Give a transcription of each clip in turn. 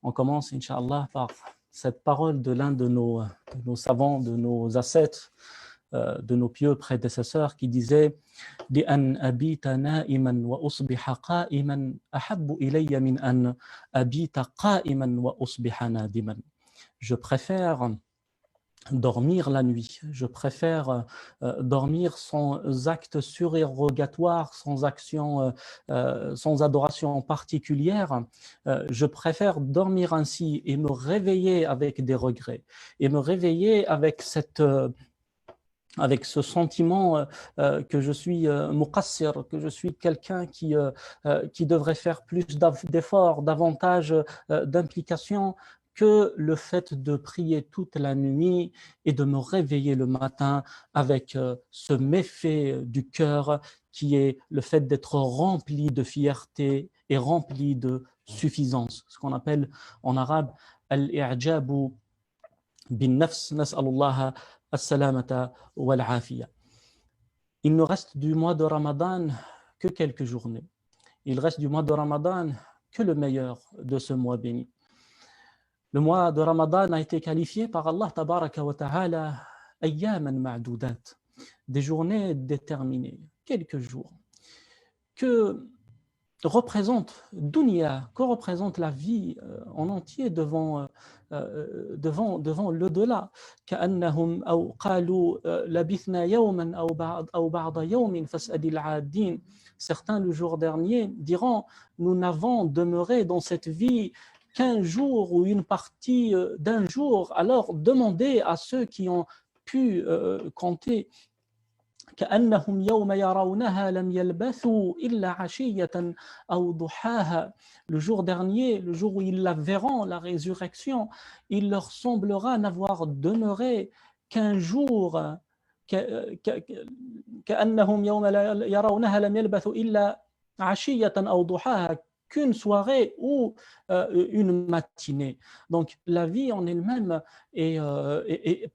On commence, Inch'Allah, par cette parole de l'un de nos savants, de nos ascètes, de nos pieux prédécesseurs qui disait لأن أبيت نائما وأصبح قائما أحب إلي من أن أبيت قائما وأصبح نادما. Je préfère dormir la nuit, je préfère dormir sans acte surérogatoire, sans action, sans adoration particulière. Je préfère dormir ainsi et me réveiller avec des regrets et me réveiller avec avec ce sentiment que je suis muqassir, que je suis quelqu'un qui devrait faire plus d'efforts, davantage d'implications, que le fait de prier toute la nuit et de me réveiller le matin avec ce méfait du cœur qui est le fait d'être rempli de fierté et rempli de suffisance, ce qu'on appelle en arabe al-i'jabu bin nafs, nas'alullah as-salamata wal-afiya. Il ne reste du mois de Ramadan que quelques journées. Il reste du mois de Ramadan que le meilleur de ce mois béni. Le mois de Ramadan a été qualifié par Allah tabaraka wa ta'ala ayyaman ma'doudat, des journées déterminées, quelques jours, que représente dunya, que représente la vie en entier devant l'au-delà. كأنهم أو قالوا لبثنا يوما أو بعض يوم فاسأل العادين. Certains le jour dernier diront nous n'avons demeuré dans cette vie qu'un jour ou une partie d'un jour, alors demandez à ceux qui ont pu compter. كأنهم يوم يرونها لم يلبثوا إلا عشية أو ضحاها. Le jour dernier, le jour où ils la verront, la résurrection, il leur semblera n'avoir demeuré qu'un jour. كأنهم يوم يرونها لم يلبثوا إلا عشية أو ضحاها, qu'une soirée ou une matinée. Donc la vie en elle-même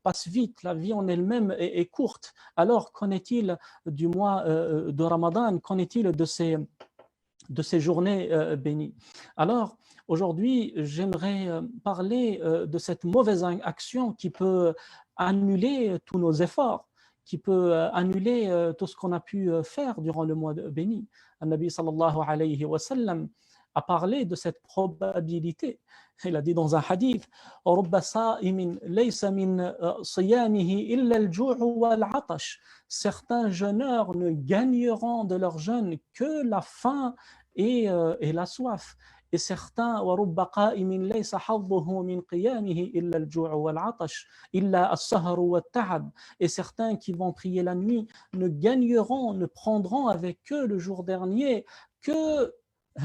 passe vite, la vie en elle-même est courte. Alors qu'en est-il du mois de Ramadan? Qu'en est-il de ces journées bénies? Alors aujourd'hui, j'aimerais parler de cette mauvaise action qui peut annuler tous nos efforts, qui peut annuler tout ce qu'on a pu faire durant le mois béni. An-Nabi sallallahu alayhi wa sallam a parlé de cette probabilité. Il a dit dans un hadith رُبَّ صَائِمٍ لَيْسَ مِنْ صِيَامِهِ إِلَّا الْجُوعُ وَالْعَطَشُ. Certains jeûneurs ne gagneront de leur jeûne que la faim et la soif. Et certains وَرُبَّ قَائِمٍ لَيْسَ حَظُّهُ مِنْ قِيَامِهِ إِلَّا الْجُوعُ وَالْعَطَشُ إِلَّا السَّهْرُ وَالتَّعَبُ. Et certains qui vont prier la nuit ne gagneront, ne prendront avec eux le jour dernier que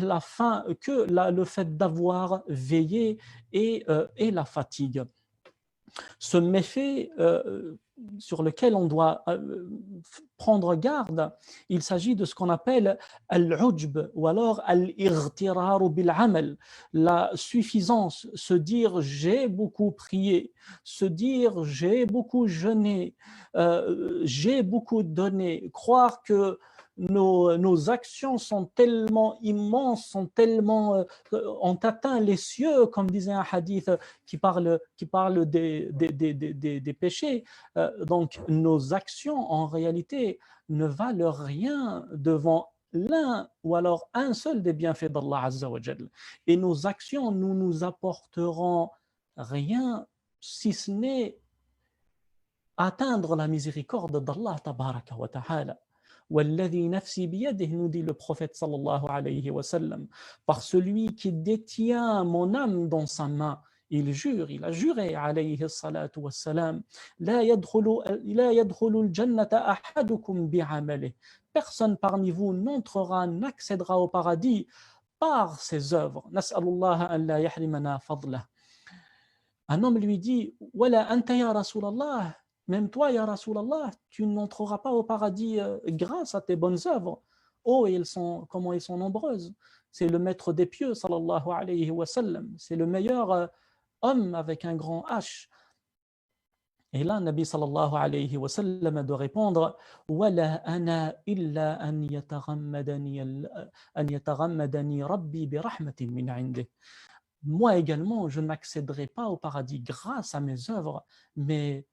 la faim, que le fait d'avoir veillé et la fatigue. Ce méfait sur lequel on doit prendre garde, il s'agit de ce qu'on appelle al-ujb ou alors al-irtiraru bil-amal, la suffisance, se dire j'ai beaucoup prié, se dire j'ai beaucoup jeûné, j'ai beaucoup donné, croire que nos actions sont tellement immenses, ont atteint les cieux, comme disait un hadith qui parle des péchés. Donc nos actions en réalité ne valent rien devant l'un ou alors un seul des bienfaits d'Allah Azza wa Jal. Et nos actions ne nous apporteront rien si ce n'est atteindre la miséricorde d'Allah tabaraka wa ta'ala. وَالَّذِي نَفْسِي بِيَدِهِ, nous dit le prophète sallallahu alayhi wa sallam, par celui qui détient mon âme dans sa main. Il a juré alayhi salatu wa salam, لا يدخل الجنة أحدكم بعمله. Personne parmi vous n'entrera, n'accédera au paradis par ses œuvres. نسأل أن لا يحرمنا فضله. Un homme lui dit ولا أنت يا رسول الله, même toi, ya Rasulallah, tu n'entreras pas au paradis grâce à tes bonnes œuvres. Oh, comment elles sont nombreuses. C'est le maître des pieux, sallallahu alayhi wa sallam. C'est le meilleur homme avec un grand H. Et là, Nabi sallallahu alayhi wa sallam de répondre وَلَا أَنَا إِلَّا أَنْ يَتَغَمَّدَنِي رَبِّي بِرَحْمَةٍ مِّنْ عِنْدِهِ. moi également, je n'accéderai pas au paradis grâce à mes œuvres, mais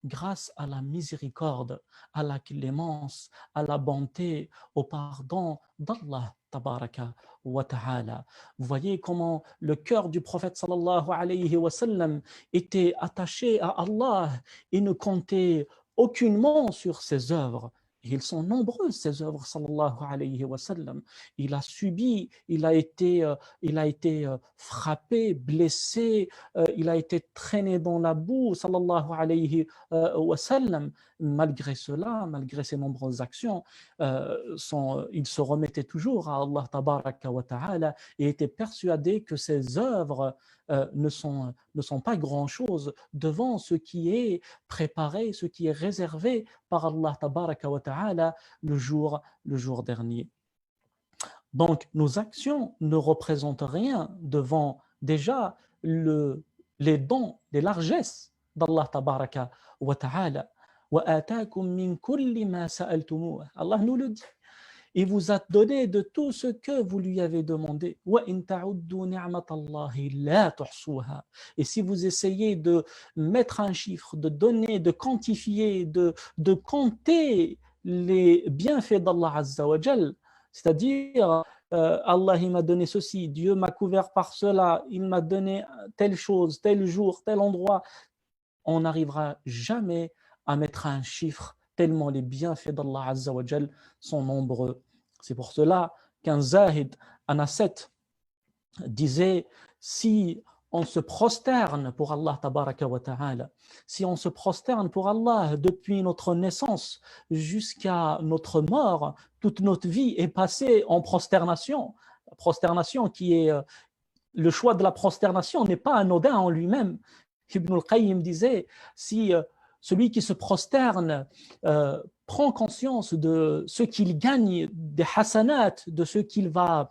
grâce à la miséricorde, à la clémence, à la bonté, au pardon d'Allah tabaraka wa ta'ala. Vous voyez comment le cœur du prophète sallallahu alayhi wa sallam était attaché à Allah et ne comptait aucunement sur ses œuvres. Et ils sont nombreuses, ces œuvres, sallallahu alayhi wa sallam. Il a subi, il a été frappé, blessé, il a été traîné dans la boue, sallallahu alayhi wa sallam. Malgré cela, malgré ses nombreuses actions, il se remettait toujours à Allah tabaraka wa ta'ala et était persuadé que ses œuvres ne sont pas grand-chose devant ce qui est préparé, ce qui est réservé par Allah tabaraka wa ta'ala le jour dernier. Donc, nos actions ne représentent rien devant déjà les dons, les largesses d'Allah tabaraka wa ta'ala. Allah nous le dit. Il vous a donné de tout ce que vous lui avez demandé. Et si vous essayez de mettre un chiffre, de donner, de quantifier, de compter les bienfaits d'Allah Azza wa Jal, c'est-à-dire Allah il m'a donné ceci, Dieu m'a couvert par cela, il m'a donné telle chose, tel jour, tel endroit, on n'arrivera jamais à mettre un chiffre tellement les bienfaits d'Allah Azza wa Jal sont nombreux. C'est pour cela qu'un zahid, un ascète, disait, si on se prosterne pour Allah tabaraka wa ta'ala, si on se prosterne pour Allah depuis notre naissance jusqu'à notre mort, toute notre vie est passée en prosternation. La prosternation qui est le choix de la prosternation n'est pas anodin en lui-même. Ibn al-Qayyim disait, si celui qui se prosterne prend conscience de ce qu'il gagne, des hasanat, de ce qu'il va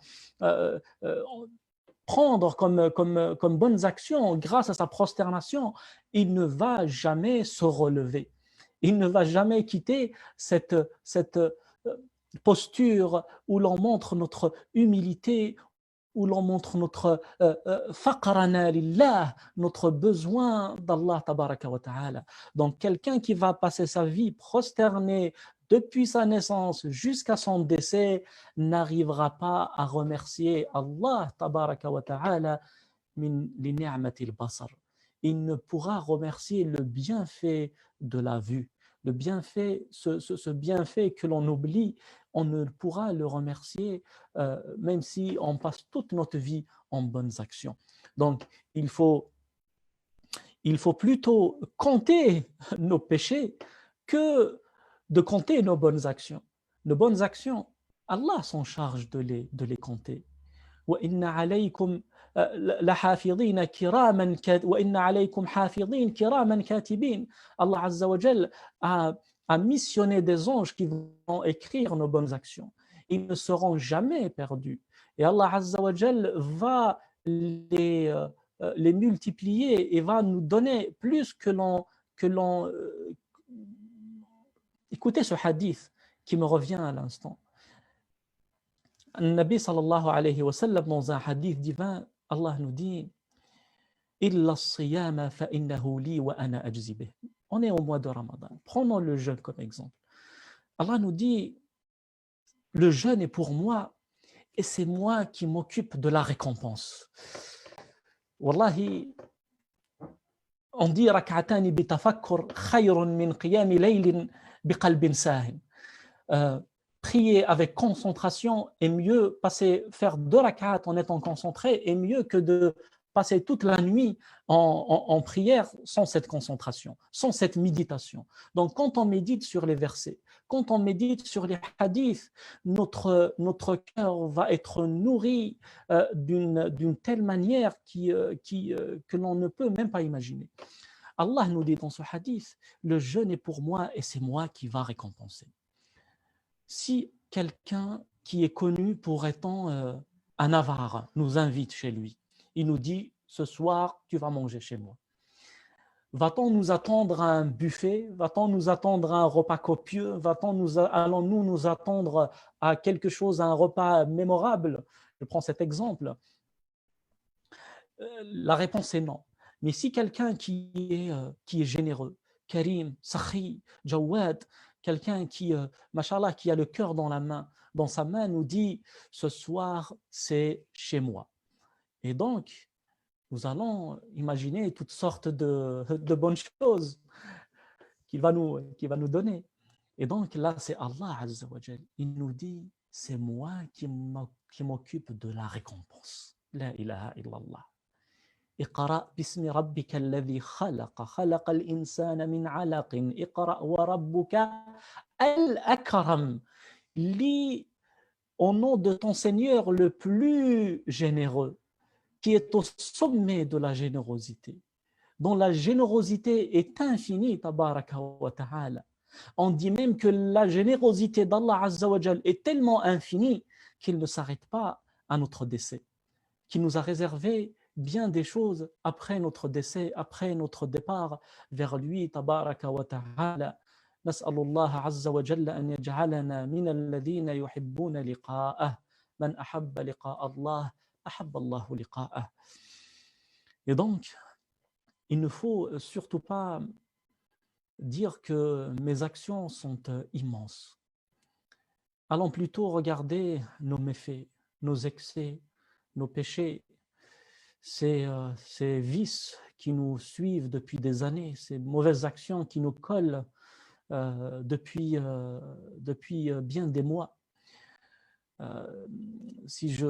prendre comme bonnes actions grâce à sa prosternation, il ne va jamais se relever. Il ne va jamais quitter cette posture où l'on montre notre humilité, où l'on montre notre faqrana lillah, notre besoin d'Allah tabaraka wa ta'ala. Donc quelqu'un qui va passer sa vie prosterné depuis sa naissance jusqu'à son décès n'arrivera pas à remercier Allah tabaraka wa ta'ala min li ni'matil basar. Il ne pourra remercier le bienfait de la vue, le bienfait, ce bienfait que l'on oublie, on ne pourra le remercier même si on passe toute notre vie en bonnes actions. Donc, il faut plutôt compter nos péchés que de compter nos bonnes actions. Nos bonnes actions, Allah s'en charge de les compter. وَإِنَّ عَلَيْكُمْ لَحَافِظِينَ كِرَامًا وَإِنَّ عَلَيْكُمْ حَافِظِينَ كِرَامًا كَاتِبِينَ. Allah Azza wa Jal a missionné des anges qui vont écrire nos bonnes actions. Ils ne seront jamais perdus. Et Allah Azza wa Jal va les multiplier et va nous donner plus que l'on écoutez ce hadith qui me revient à l'instant. Nabi sallallahu alayhi wa sallam, dans un hadith divin, Allah nous dit Illa as-siyama fa innahu li wa ana ajzi bih. On est au mois de Ramadan. Prenons le jeûne comme exemple. Allah nous dit le jeûne est pour moi et c'est moi qui m'occupe de la récompense. Wallahi, on dit rak'atani bi tafakkur khayrun min qiyami laylin bi qalbin sahin. Prier avec concentration est mieux, faire 2 rak'at en étant concentré est mieux que de passer toute la nuit en prière sans cette concentration, sans cette méditation. Donc quand on médite sur les versets, quand on médite sur les hadiths, notre cœur va être nourri d'une telle manière que l'on ne peut même pas imaginer. Allah nous dit dans ce hadith, le jeûne est pour moi et c'est moi qui va récompenser. Si quelqu'un qui est connu pour étant un avare nous invite chez lui, il nous dit ce soir tu vas manger chez moi. Va-t-on nous attendre à un buffet? Va-t-on nous attendre à un repas copieux? Allons-nous nous attendre à quelque chose, à un repas mémorable? Je prends cet exemple. La réponse est non. Mais si quelqu'un qui est généreux, karim, sakhi, jawad, quelqu'un machallah, qui a le cœur dans sa main, nous dit ce soir c'est chez moi. Et donc, nous allons imaginer toutes sortes de bonnes choses qu'il va nous donner. Et donc là, c'est Allah Azza wa Jal. Il nous dit, c'est moi qui m'occupe de la récompense. La ilaha illallah. اقرأ باسم ربك الذي خلق خلق الإنسان من علق اقرأ وربك الأكرم. Lis au nom de ton Seigneur le plus généreux, qui est au sommet de la générosité, dont la générosité est infinie, tabaraka wa ta'ala. On dit même que la générosité d'Allah Azza wa Jal est tellement infinie qu'il ne s'arrête pas à notre décès, qu'il nous a réservé bien des choses après notre décès, après notre départ vers lui, tabaraka wa ta'ala. نسأل الله عز وجل أن يجعلنا من الذين يحبون لقاءه من أحب لقاء الله أحب الله لقاءه. Et donc, il ne faut surtout pas dire que mes actions sont immenses. Allons plutôt regarder nos méfaits, nos excès, nos péchés, ces vices qui nous suivent depuis des années, ces mauvaises actions qui nous collent depuis bien des mois. Il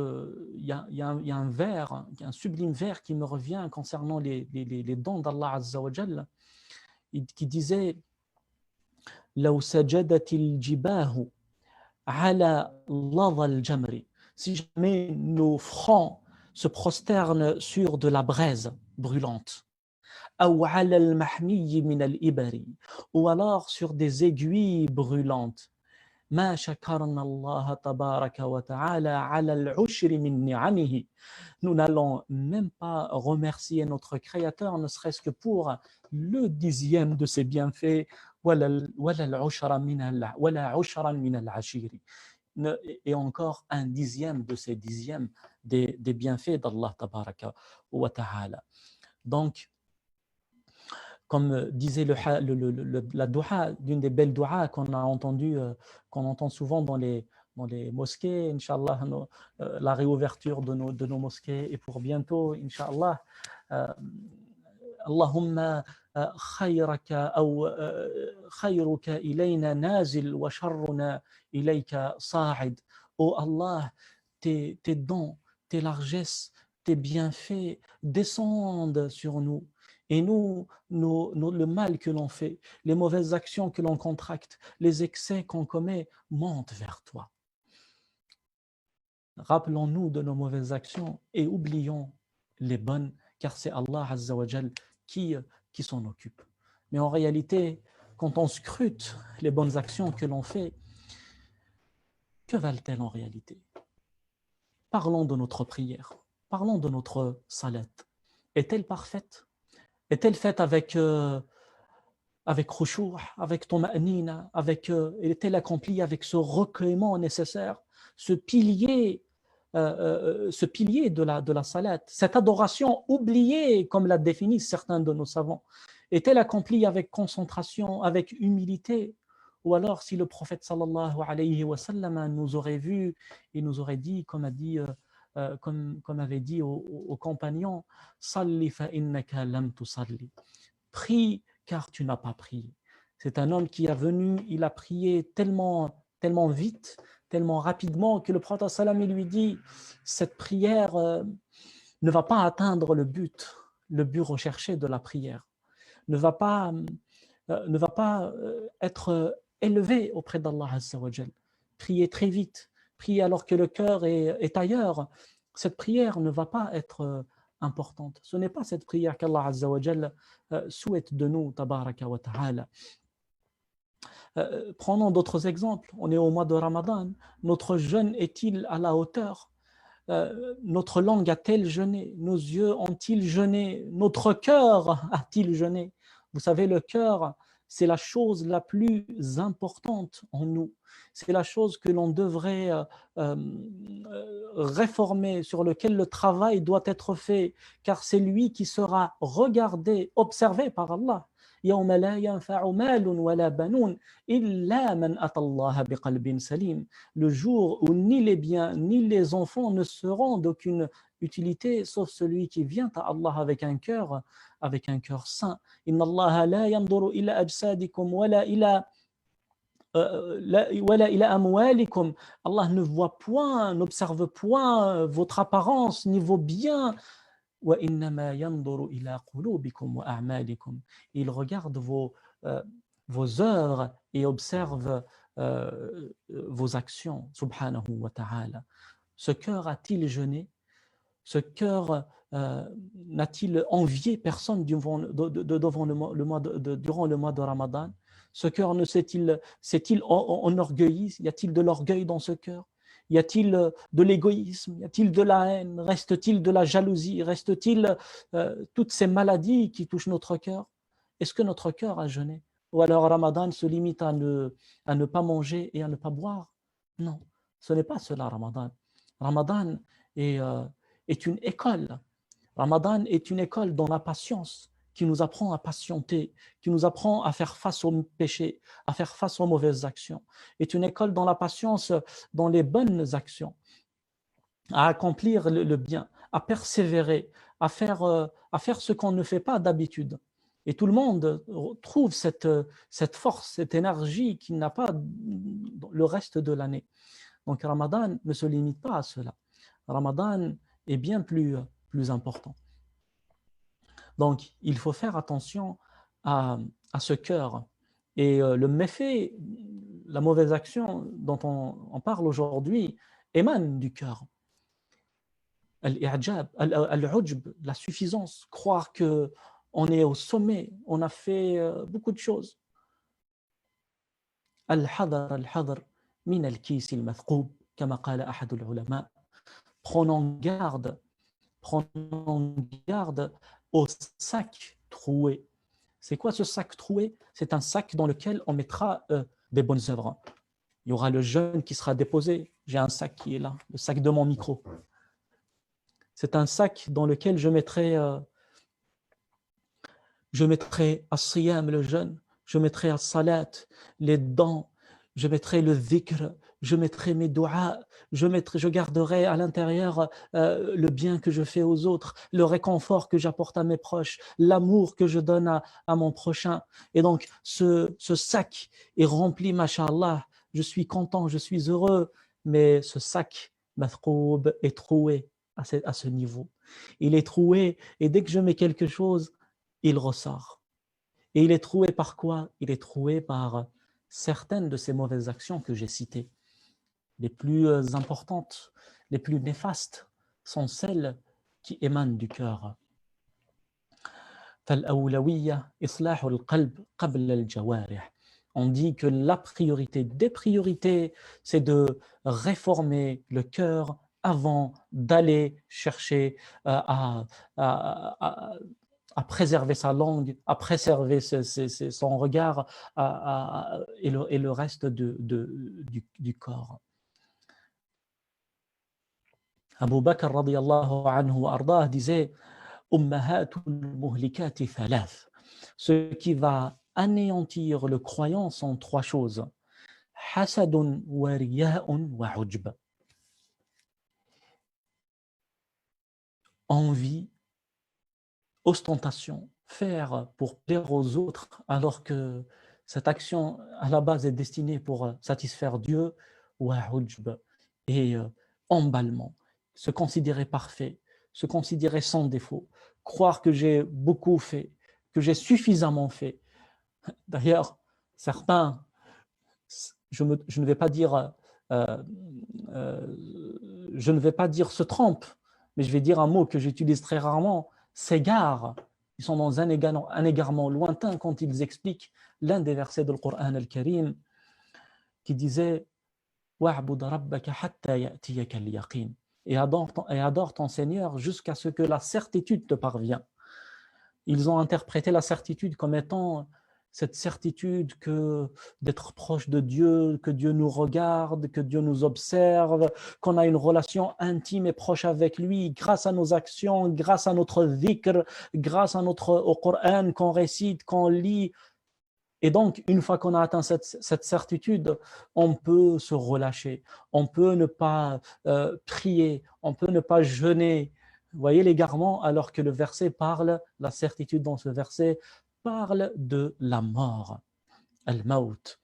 y a un vers, un sublime vers qui me revient concernant les dons d'Allah Azza wa Jalla, qui disait لو سجدت الجباه على لظى الجمر. Si jamais nos fronts se prosternent sur de la braise brûlante, أو على المحمي من الإبر, ou alors sur des aiguilles brûlantes, ما شكرنا الله تبارك وتعالى على العشر من نعمه. Nous n'allons même pas remercier notre Créateur, ne serait-ce que pour le 10e de ses bienfaits, et encore un 10e de ces 10e des bienfaits d'Allah tabaraka wa ta'ala. Donc, comme disait la doua, d'une des belles douas qu'on a entendu, qu'on entend souvent dans les mosquées, Inch'Allah, la réouverture de nos mosquées, et pour bientôt, Inch'Allah, Allahumma khayraka ou khayruka ilayna nazil wa sharruna ilayka sa'id. Oh Allah, tes dons, tes largesses, tes bienfaits descendent sur nous. Et nous, le mal que l'on fait, les mauvaises actions que l'on contracte, les excès qu'on commet, montent vers toi. Rappelons-nous de nos mauvaises actions et oublions les bonnes, car c'est Allah Azza wa Jal qui s'en occupe. Mais en réalité, quand on scrute les bonnes actions que l'on fait, que valent-elles en réalité? Parlons de notre prière, parlons de notre salat. Est-elle parfaite? Est-elle faite avec khushu', avec toma'nina, est-elle accomplie avec ce recueillement nécessaire, ce pilier de la salat, cette adoration oubliée, comme l'a défini certains de nos savants, est-elle accomplie avec concentration, avec humilité? Ou alors, si le prophète sallallahu alayhi wa sallam nous aurait vu et nous aurait dit, comme avait dit aux compagnons, Salli fa innaka lam tusalli. Prie car tu n'as pas prié. C'est un homme qui est venu, il a prié tellement vite, tellement rapidement, que le prophète sallam lui dit, cette prière ne va pas atteindre le but recherché de la prière, ne va pas être élevé auprès d'Allah Azza wa Jal. Prier très vite, prier alors que le cœur est ailleurs, cette prière ne va pas être importante. Ce n'est pas cette prière qu'Allah Azza wa Jal souhaite de nous, tabaraka wa ta'ala. Prenons d'autres exemples. On est au mois de Ramadan. Notre jeûne est-il à la hauteur? Notre langue a-t-elle jeûné? Nos yeux ont-ils jeûné? Notre cœur a-t-il jeûné? Vous savez, le cœur, c'est la chose la plus importante en nous. C'est la chose que l'on devrait réformer, sur lequel le travail doit être fait, car c'est lui qui sera regardé, observé par Allah. يوم لا ينفع مال ولا بنون إلا من أتى الله بقلب سليم. Le jour où ni les biens ni les enfants ne seront d'aucune utilité sauf celui qui vient à Allah avec un cœur saint. إن الله لا ينظر إلى أجسادكم ولا إلى Allah ne voit point, n'observe point votre apparence ni vos biens. Il regarde vos œuvres et observe vos actions, subhanahu wa ta'ala. Ce cœur a-t-il jeûné? Ce cœur n'a-t-il envié personne durant le mois de Ramadan? Ce cœur ne s'est-il enorgueilli? Y a-t-il de l'orgueil dans ce cœur? Y a-t-il de l'égoïsme? Y a-t-il de la haine? Reste-t-il de la jalousie? Reste-t-il toutes ces maladies qui touchent notre cœur? Est-ce que notre cœur a jeûné? Ou alors Ramadan se limite à ne pas manger et à ne pas boire? Non, ce n'est pas cela Ramadan. Ramadan est une école. Ramadan est une école dans la patience, qui nous apprend à patienter, qui nous apprend à faire face aux péchés, à faire face aux mauvaises actions. Est une école dans la patience, dans les bonnes actions, à accomplir le bien, à persévérer, à faire ce qu'on ne fait pas d'habitude. Et tout le monde trouve cette force, cette énergie qu'il n'a pas le reste de l'année. Donc Ramadan ne se limite pas à cela. Ramadan est bien plus important. Donc, il faut faire attention à ce cœur. Et le méfait, la mauvaise action dont on parle aujourd'hui, émane du cœur. Al-i'jab, al-ujb, la suffisance, croire qu'on est au sommet, on a fait beaucoup de choses. Al-hadar min al-kis al-mathqoub, kama qala ahad al-ulama. Prenons garde au sac troué. C'est quoi ce sac troué? C'est un sac dans lequel on mettra des bonnes œuvres. Il y aura le jeûne qui sera déposé. J'ai un sac qui est là, le sac de mon micro. C'est un sac dans lequel je mettrai as-siyam, le jeûne, je mettrai as-salat, les dons, je mettrai le dhikr, je mettrai mes doigts, je garderai à l'intérieur le bien que je fais aux autres, le réconfort que j'apporte à mes proches, l'amour que je donne à mon prochain. Et donc, ce sac est rempli, masha'Allah, je suis content, je suis heureux, mais ce sac, mathqoub, est troué à ce niveau. Il est troué, et dès que je mets quelque chose, il ressort. Et il est troué par quoi? Il est troué par certaines de ces mauvaises actions que j'ai citées. Les plus importantes, les plus néfastes sont celles qui émanent du cœur. On dit que la priorité des priorités, c'est de réformer le cœur avant d'aller chercher à préserver sa langue, à préserver son regard et le reste du corps. Abu Bakr radiyallahu anhu ardah disait Ummahatul muhlikati thalath. Ce qui va anéantir le croyant sont trois choses. Hasadun wa riya'un wa ujb. Envie, ostentation, faire pour plaire aux autres alors que cette action à la base est destinée pour satisfaire Dieu, wa ujb, et emballement, se considérer parfait, se considérer sans défaut, croire que j'ai beaucoup fait, que j'ai suffisamment fait. D'ailleurs, certains, je ne vais pas dire se trompent, mais je vais dire un mot que j'utilise très rarement, s'égarent. Ils sont dans un égarement lointain quand ils expliquent l'un des versets du Coran al-Karim qui disait wa'bud rabbaka hatta ya'tiyaka al-yaqin. Et adore ton Seigneur jusqu'à ce que la certitude te parvienne. Ils ont interprété la certitude comme étant cette certitude que d'être proche de Dieu, que Dieu nous regarde, que Dieu nous observe, qu'on a une relation intime et proche avec lui grâce à nos actions, grâce à notre dhikr, grâce à au Coran qu'on récite, qu'on lit. Et donc, une fois qu'on a atteint cette certitude, on peut se relâcher, on peut ne pas prier, on peut ne pas jeûner. Vous voyez l'égarement, alors que le verset parle, la certitude dans ce verset parle de la mort, al-maut.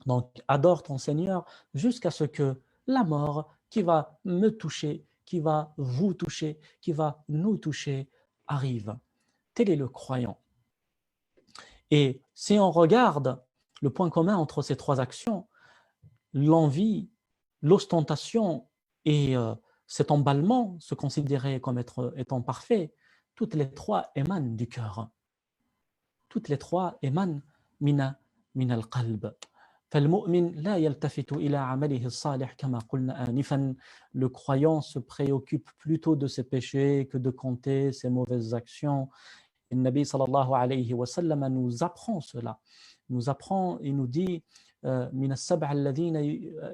Donc, adore ton Seigneur jusqu'à ce que la mort qui va me toucher, qui va vous toucher, qui va nous toucher, arrive. Tel est le croyant. Et si on regarde le point commun entre ces trois actions, l'envie, l'ostentation et cet emballement, se considérer comme étant parfait, toutes les trois émanent du cœur. Toutes les trois émanent min al-qalb. فالمؤمن لا يلتفت إلى عمله الصالح كما قلنا آنفا. Le croyant se préoccupe plutôt de ses péchés que de compter ses mauvaises actions. Et le Nabi sallallahu alayhi wa sallam nous apprend cela. Nous apprend et nous dit من السبع الذين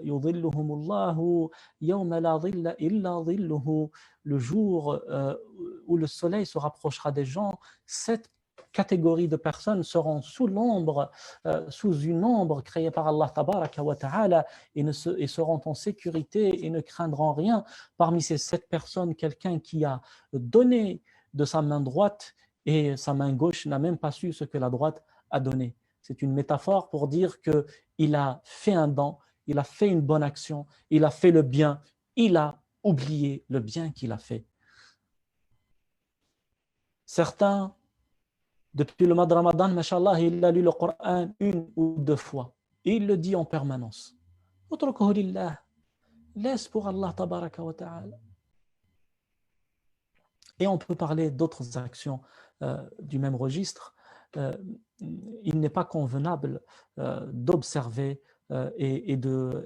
يظلهم الله يوم لا ظل إلا ظله. Le jour où le soleil se rapprochera des gens, 7 catégories de personnes seront sous l'ombre, sous une ombre créée par Allah tabaraka wa ta'ala et seront en sécurité et ne craindront rien. Parmi ces 7 personnes, quelqu'un qui a donné de sa main droite et sa main gauche n'a même pas su ce que la droite a donné. C'est une métaphore pour dire qu'il a fait un don, il a fait une bonne action, il a fait le bien, il a oublié le bien qu'il a fait. Certains, depuis le mois de Ramadan, mashallah, il a lu le Coran 1 ou 2 fois. Et il le dit en permanence. Laisse pour Allah tabaraka wa ta'ala. Et on peut parler d'autres actions du même registre. Il n'est pas convenable d'observer et de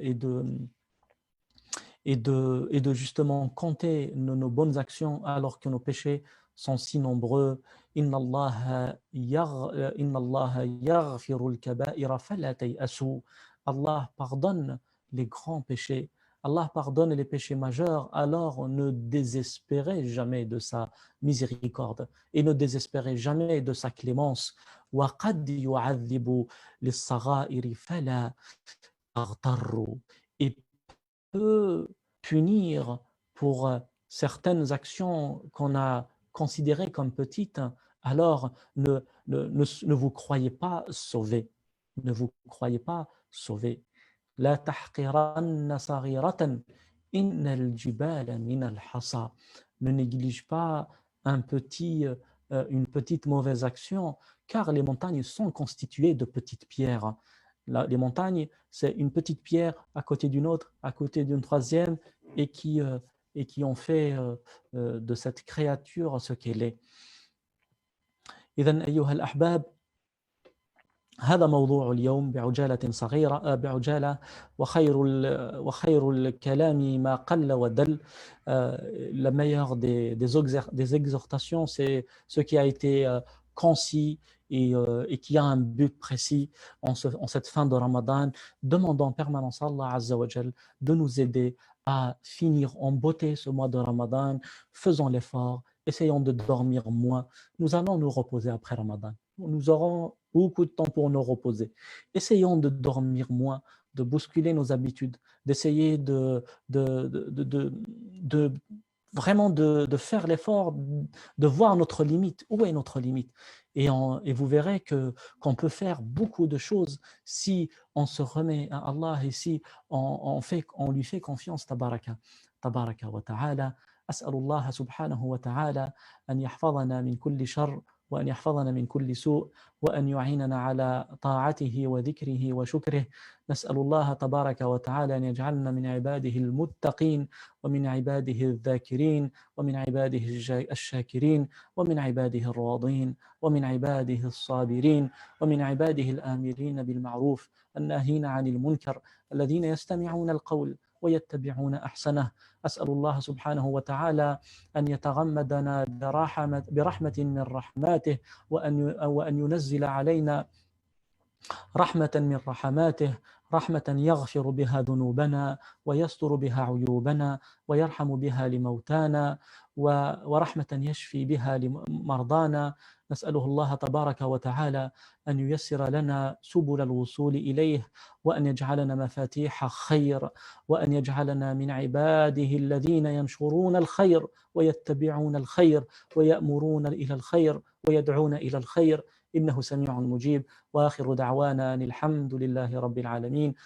justement compter nos bonnes actions alors que nos péchés sont si nombreux. Inna Allah yaghfirul kaba'ira fala tayasu. Allah pardonne les grands péchés. Allah pardonne les péchés majeurs, alors ne désespérez jamais de sa miséricorde et ne désespérez jamais de sa clémence. وَقَدْ يُعَذِّبُ لِلصَّغَائِرِ فَلَا تَغْتَرُّوا. Et peut punir pour certaines actions qu'on a considérées comme petites, alors ne vous croyez pas sauvés. Ne vous croyez pas sauvés. لا تحقرن صغيرة إن الجبال من الحصى. Ne néglige pas une petite mauvaise action, car les montagnes sont constituées de petites pierres. Les montagnes, c'est une petite pierre à côté d'une autre, à côté d'une troisième, et qui ont fait de cette créature ce qu'elle est. إذن أيها الأحباب، هذا موضوع اليوم بعجالة صغيرة بعجالة وخير الكلام ما قل ودل. La meilleure des exhortations, c'est ce qui a été concis et qui a un but précis en cette fin de Ramadan. Demandons en permanence à Allah Azza wa Jal de nous aider à finir en beauté ce mois de Ramadan. Faisons l'effort, essayons de dormir moins. Nous allons nous reposer après Ramadan. Nous aurons beaucoup de temps pour nous reposer. Essayons de dormir moins, de bousculer nos habitudes, d'essayer vraiment de faire l'effort, de voir notre limite. Où est notre limite? Et vous verrez qu'on peut faire beaucoup de choses si on se remet à Allah et si on lui fait confiance. Tabaraka wa ta'ala. As'alullah subhanahu wa ta'ala an yahfadhana min kulli shar وأن يحفظنا من كل سوء وأن يعيننا على طاعته وذكره وشكره. نسأل الله تبارك وتعالى أن يجعلنا من عباده المتقين ومن عباده الذاكرين ومن عباده الشاكرين ومن عباده الراضين ومن عباده الصابرين ومن عباده الآمرين بالمعروف الناهين عن المنكر الذين يستمعون القول ويتبعون أحسنه. أسأل الله سبحانه وتعالى أن يتغمدنا برحمة من رحماته وأن ينزل علينا رحمة من رحماته، رحمة يغفر بها ذنوبنا ويستر بها عيوبنا ويرحم بها لموتانا، ورحمة يشفي بها مرضانا. نسأله الله تبارك وتعالى أن ييسر لنا سبل الوصول إليه، وأن يجعلنا مفاتيح خير، وأن يجعلنا من عباده الذين ينشرون الخير ويتبعون الخير ويأمرون إلى الخير ويدعون إلى الخير، إنه سميع مجيب. وآخر دعوانا أن الحمد لله رب العالمين.